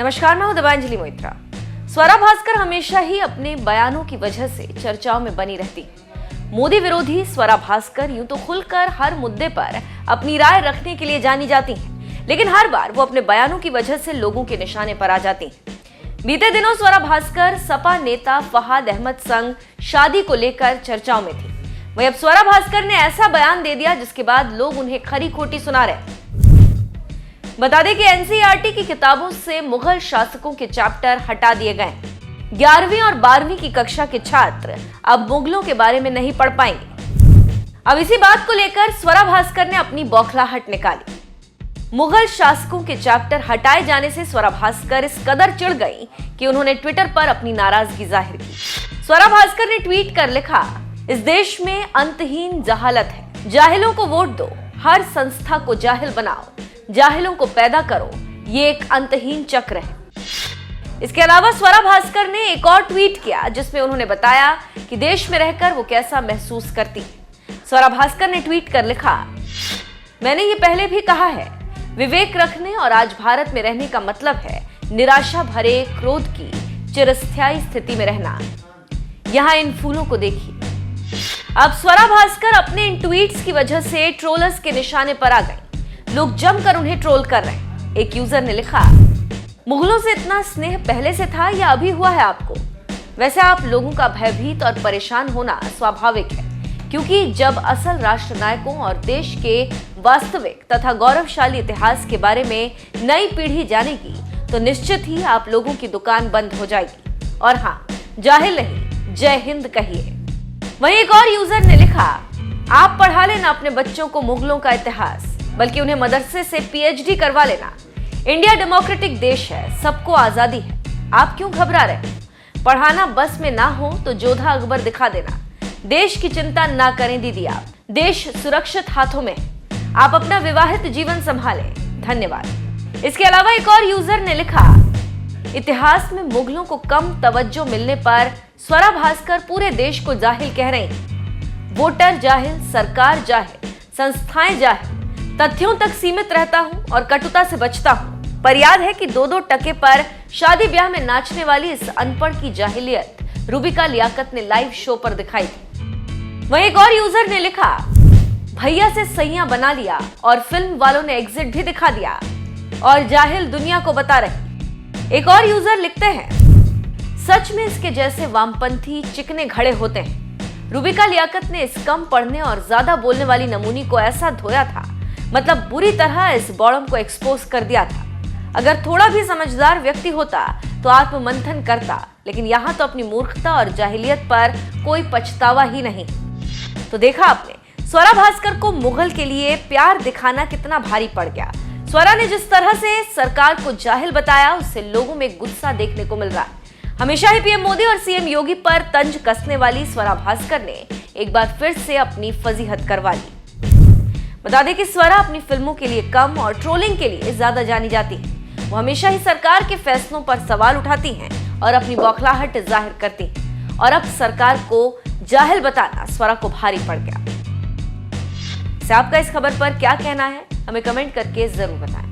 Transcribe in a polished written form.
नमस्कार, मैं हूं दिव्यांजलि मोइत्रा। स्वरा भास्कर हमेशा ही अपने बयानों की वजह से चर्चाओं में बनी रहती है। मोदी विरोधी स्वरा भास्कर यूं तो खुलकर हर मुद्दे पर अपनी राय रखने के लिए जानी जाती हैं, लेकिन हर बार वो अपने बयानों की वजह से लोगों के निशाने पर आ जाती हैं। बीते दिनों स्वरा भास्कर सपा नेता फहाद अहमद संग शादी को लेकर चर्चाओं में थी। वहीं अब स्वरा भास्कर ने ऐसा बयान दे दिया जिसके बाद लोग उन्हें खरी खोटी सुना रहे। बता दें कि एनसीईआरटी की किताबों से मुगल शासकों के चैप्टर हटा दिए गए। 11वीं और 12वीं की कक्षा के छात्र अब मुगलों के बारे में नहीं पढ़ पाएंगे। अब इसी बात को लेकर स्वरा भास्कर ने अपनी बौखलाहट निकाली। मुगल शासकों के चैप्टर हटाए जाने से स्वरा भास्कर इस कदर चिढ़ गई कि उन्होंने ट्विटर पर अपनी नाराजगी जाहिर की। स्वरा भास्कर ने ट्वीट कर लिखा, इस देश में अंतहीन जहालत है। जाहिलों को वोट दो, हर संस्था को जाहिल बनाओ, जाहिलों को पैदा करो, ये एक अंतहीन चक्र है। इसके अलावा स्वरा भास्कर ने एक और ट्वीट किया जिसमें उन्होंने बताया कि देश में रहकर वो कैसा महसूस करती है। स्वरा भास्कर ने ट्वीट कर लिखा, मैंने ये पहले भी कहा है, विवेक रखने और आज भारत में रहने का मतलब है निराशा भरे क्रोध की चिरस्थायी स्थिति में रहना। यहाँ इन फूलों को देखिए। अब स्वरा भास्कर अपने इन ट्वीट्स की वजह से ट्रोलर्स के निशाने पर आ गई। लोग जमकर उन्हें ट्रोल कर रहे हैं। एक यूजर ने लिखा, मुगलों से इतना स्नेह पहले से था या अभी हुआ है आपको? वैसे आप लोगों का भयभीत और परेशान होना स्वाभाविक है, क्योंकि जब असल राष्ट्रनायकों और देश के वास्तविक तथा गौरवशाली इतिहास के बारे में नई पीढ़ी जानेगी तो निश्चित ही आप लोगों की दुकान बंद हो जाएगी। और हाँ, जाहिल नहीं, जय हिंद कहिए। वहीं एक और यूजर ने लिखा, आप पढ़ा लेना अपने बच्चों को मुगलों का इतिहास, बल्कि उन्हें मदरसे से पीएचडी करवा लेना। इंडिया डेमोक्रेटिक देश है, सबको आजादी है, आप क्यों घबरा रहे हैं? पढ़ाना बस में ना हो तो जोधा अकबर दिखा देना। देश की चिंता ना करें दीदी आप, देश सुरक्षित हाथों में, आप अपना विवाहित जीवन संभालें, धन्यवाद। इसके अलावा एक और यूजर ने लिखा, इतिहास में मुगलों को कम तवज्जो मिलने पर स्वरा भास्कर पूरे देश को जाहिल कह रही हैं। वोटर जाहिल, सरकार जाहिल, संस्थाएं जाहिल, तथ्यों तक सीमित रहता हूं और कटुता से बचता हूं। पर याद है कि 2-2 टके पर शादी ब्याह में नाचने वाली इस अनपढ़ की जाहिलियत रूबिका लियाकत ने लाइव शो पर दिखाई थी। वहीं एक और यूजर ने लिखा, भैया से सैया बना लिया और फिल्म वालों ने एग्जिट भी दिखा दिया और जाहिल दुनिया को बता रहे। एक और यूजर लिखते हैं, सच में इसके जैसे वामपंथी चिकने घड़े होते हैं। रूबिका लियाकत ने इस कम पढ़ने और ज्यादा बोलने वाली नमूनी को ऐसा धोया था, मतलब बुरी तरह इस बॉडम को एक्सपोज कर दिया था। अगर थोड़ा भी समझदार व्यक्ति होता तो आत्ममंथन करता, लेकिन यहाँ तो अपनी मूर्खता और जाहिलियत पर कोई पछतावा ही नहीं। तो देखा आपने, स्वरा भास्कर को मुगल के लिए प्यार दिखाना कितना भारी पड़ गया। स्वरा ने जिस तरह से सरकार को जाहिल बताया, उससे लोगों में गुस्सा देखने को मिल रहा है। हमेशा ही पीएम मोदी और सीएम योगी पर तंज कसने वाली स्वरा भास्कर ने एक बार फिर से अपनी फजीहत करवा ली। बता दें कि स्वरा अपनी फिल्मों के लिए कम और ट्रोलिंग के लिए ज्यादा जानी जाती हैं। वो हमेशा ही सरकार के फैसलों पर सवाल उठाती हैं और अपनी बौखलाहट जाहिर करती हैं। और अब सरकार को जाहिल बताना स्वरा को भारी पड़ गया। आपका इस खबर पर क्या कहना है, हमें कमेंट करके जरूर बताएं।